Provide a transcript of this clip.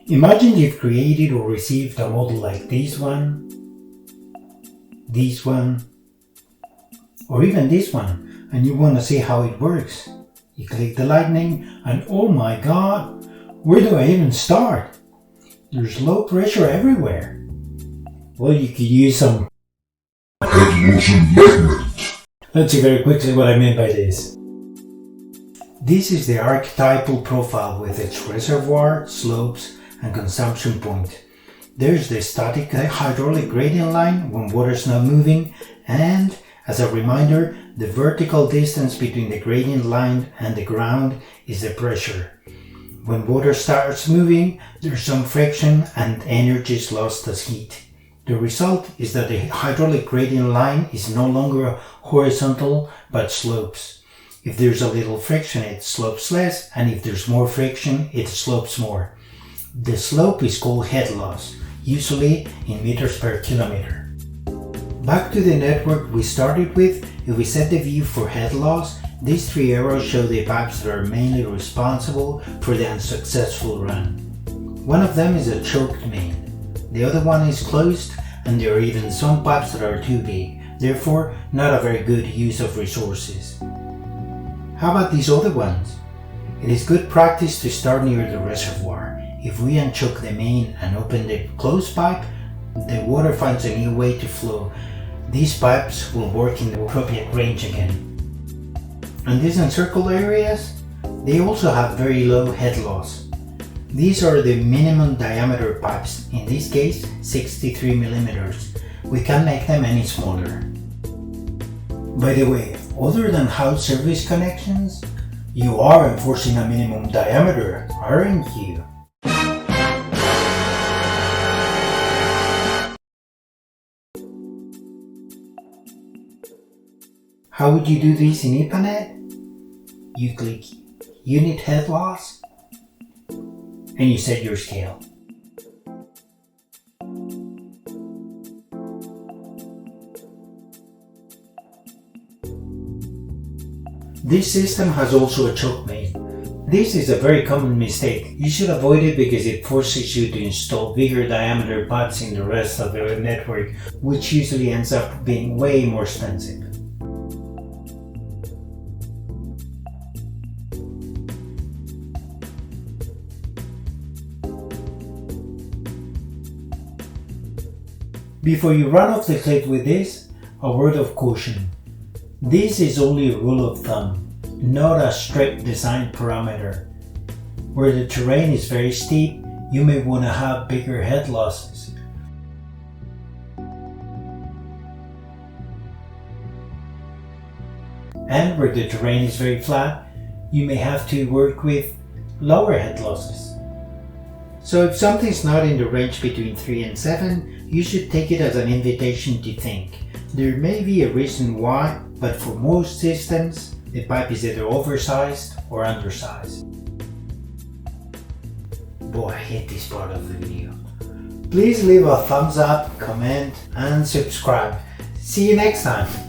Imagine you've created or received a model like this one, or even this one, and you want to see how it works. You click the lightning and oh my god, where do I even start? There's low pressure everywhere. Well, you could use some head loss enlightenment. Let's see very quickly what I mean by this. This is the archetypal profile with its reservoir, slopes, and consumption point. There's the static hydraulic gradient line when water's not moving, and as a reminder, the vertical distance between the gradient line and the ground is the pressure. When water starts moving, there's some friction and energy is lost as heat. The result is that the hydraulic gradient line is no longer horizontal but slopes. If there's a little friction, it slopes less, and if there's more friction, it slopes more. The slope is called head loss, usually in meters per kilometer. Back to the network we started with, if we set the view for head loss, these three arrows show the pipes that are mainly responsible for the unsuccessful run. One of them is a choked main. The other one is closed, and there are even some pipes that are too big, therefore not a very good use of resources. How about these other ones? It is good practice to start near the reservoir. If we unchoke the main and open the closed pipe, the water finds a new way to flow. These pipes will work in the appropriate range again. And these encircled areas, they also have very low head loss. These are the minimum diameter pipes, in this case 63 millimeters. We can't make them any smaller. By the way, other than house service connections, you are enforcing a minimum diameter, aren't you? How would you do this in EPANET? You click Unit Head Loss and you set your scale. This system has also a choke main. This is a very common mistake. You should avoid it because it forces you to install bigger diameter pipes in the rest of the network, which usually ends up being way more expensive. Before you run off the cliff with this, a word of caution. This is only a rule of thumb, not a strict design parameter. Where the terrain is very steep, you may want to have bigger head losses. And where the terrain is very flat, you may have to work with lower head losses. So if something's not in the range between 3 and 7, you should take it as an invitation to think. There may be a reason why, but for most systems, the pipe is either oversized or undersized. Boy, I hate this part of the video. Please leave a thumbs up, comment, and subscribe. See you next time.